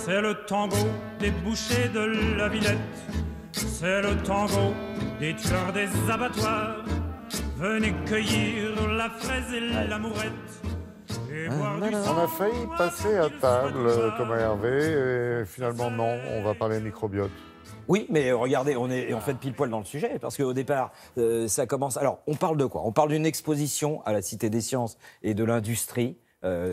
C'est le tango des bouchers de la Villette. C'est le tango des tueurs des abattoirs. Venez cueillir la fraise et l'amourette. On a failli passer à table, Thomas Hervé, et finalement non, on va parler microbiote. Oui, mais regardez, on est en fait pile poil dans le sujet, parce qu'au départ, ça commence... Alors, on parle de quoi? On parle d'une exposition à la Cité des Sciences et de l'Industrie,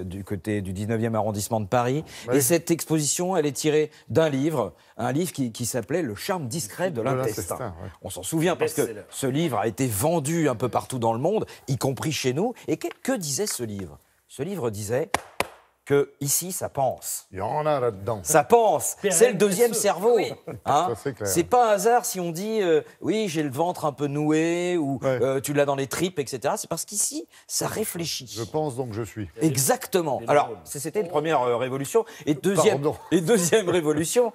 du côté du 19e arrondissement de Paris. Oui. Et cette exposition, elle est tirée d'un livre, un livre qui s'appelait « Le charme discret de l'intestin ». Ouais. On s'en souvient parce que ce livre a été vendu un peu partout dans le monde, y compris chez nous. Et que disait ce livre? Ce livre disait que ici, ça pense. Il y en a là-dedans. Ça pense. C'est le deuxième cerveau. Oui. Hein, c'est pas un hasard si on dit oui, j'ai le ventre un peu noué ou tu l'as dans les tripes, etc. C'est parce qu'ici, ça réfléchit. Je pense donc je suis. Exactement. Alors, c'était une première révolution. Et deuxième révolution,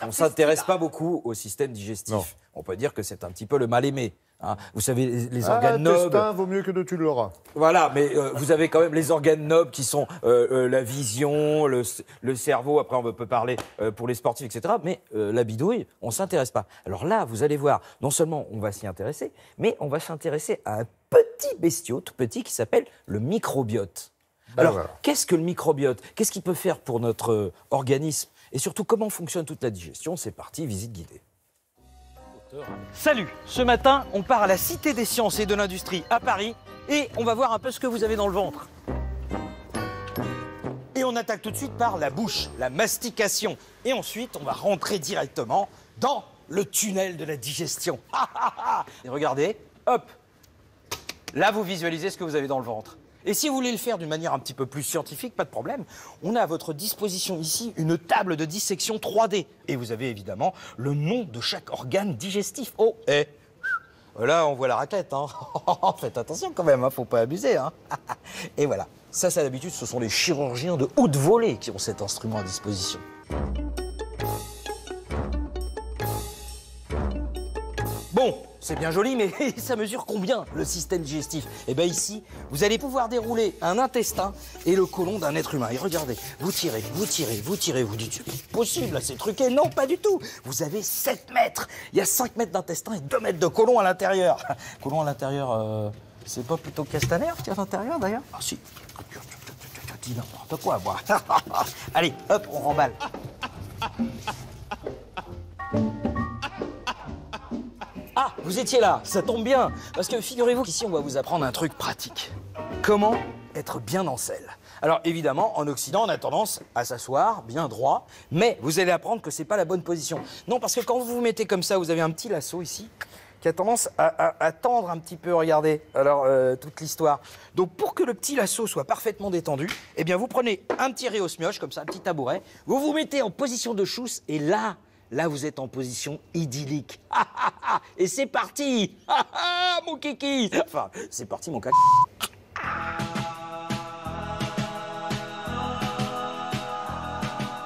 on ne s'intéresse pas beaucoup au système digestif. Non. On peut dire que c'est un petit peu le mal-aimé. Hein. Vous savez, les organes nobles... vaut mieux que de tu l'auras. Voilà, mais vous avez quand même les organes nobles qui sont la vision, le cerveau, après on peut parler pour les sportifs, etc. Mais la bidouille, on ne s'intéresse pas. Alors là, vous allez voir, non seulement on va s'y intéresser, mais on va s'intéresser à un petit bestiau, tout petit, qui s'appelle le microbiote. Alors, qu'est-ce que le microbiote? Qu'est-ce qu'il peut faire pour notre organisme? Et surtout, comment fonctionne toute la digestion? C'est parti, visite guidée. Salut, ce matin, on part à la Cité des Sciences et de l'Industrie à Paris et on va voir un peu ce que vous avez dans le ventre. Et on attaque tout de suite par la bouche, la mastication. Et ensuite, on va rentrer directement dans le tunnel de la digestion. Et regardez, hop, là vous visualisez ce que vous avez dans le ventre. Et si vous voulez le faire d'une manière un petit peu plus scientifique, pas de problème, on a à votre disposition ici une table de dissection 3D. Et vous avez évidemment le nom de chaque organe digestif. Oh, là on voit la raclette, hein. Faites attention quand même, hein, faut pas abuser, hein. Et voilà, ça d'habitude, ce sont les chirurgiens de haute volée qui ont cet instrument à disposition. Bon, c'est bien joli, mais ça mesure combien, le système digestif? Eh bien ici, vous allez pouvoir dérouler un intestin et le côlon d'un être humain. Et regardez, vous tirez, vous tirez, vous tirez, vous dites, c'est possible, là, c'est truqué. Non, pas du tout. Vous avez 7 mètres. Il y a 5 mètres d'intestin et 2 mètres de côlon à l'intérieur. Côlon à l'intérieur, c'est pas plutôt Castaner qui est à l'intérieur, d'ailleurs? Ah si. Dis n'importe quoi, moi. Allez, hop, on remballe. Ah, vous étiez là, ça tombe bien, parce que figurez-vous qu'ici, on va vous apprendre un truc pratique. Comment être bien en selle. Alors évidemment, en Occident, on a tendance à s'asseoir bien droit, mais vous allez apprendre que c'est pas la bonne position. Non, parce que quand vous vous mettez comme ça, vous avez un petit lasso ici, qui a tendance à tendre un petit peu, regardez, alors toute l'histoire. Donc pour que le petit lasso soit parfaitement détendu, eh bien vous prenez un petit réosmioche, comme ça, un petit tabouret, vous vous mettez en position de chousse, et là, vous êtes en position idyllique. Et c'est parti. Mon kiki. Enfin, c'est parti, mon caca.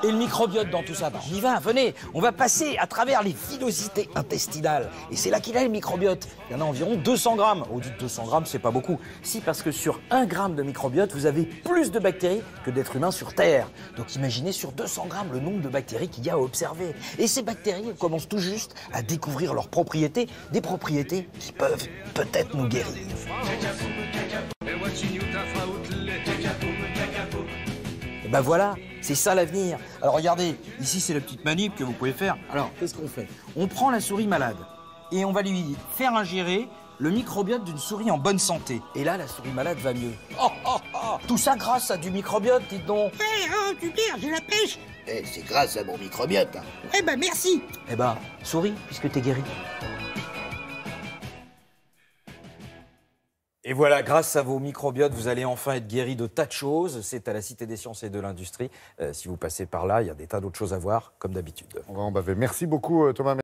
Et le microbiote dans tout ça, on y va, venez, on va passer à travers les villosités intestinales. Et c'est là qu'il a le microbiote. Il y en a environ 200 grammes. Vous dites 200 grammes, c'est pas beaucoup. Si, parce que sur 1 gramme de microbiote, vous avez plus de bactéries que d'êtres humains sur Terre. Donc imaginez sur 200 grammes le nombre de bactéries qu'il y a à observer. Et ces bactéries, elles commencent tout juste à découvrir leurs propriétés, des propriétés qui peuvent peut-être nous guérir. Et ben voilà, c'est ça l'avenir. Alors regardez, ici c'est la petite manip que vous pouvez faire. Alors, qu'est-ce qu'on fait? On prend la souris malade et on va lui faire ingérer le microbiote d'une souris en bonne santé. Et là, la souris malade va mieux. Tout ça grâce à du microbiote, dites donc. Super, j'ai la pêche. C'est grâce à mon microbiote. Eh ben merci. Eh ben, souris, puisque t'es guéri. Et voilà, grâce à vos microbiotes, vous allez enfin être guéri de tas de choses. C'est à la Cité des Sciences et de l'Industrie. Si vous passez par là, il y a des tas d'autres choses à voir, comme d'habitude. On va en baver. Merci beaucoup, Thomas.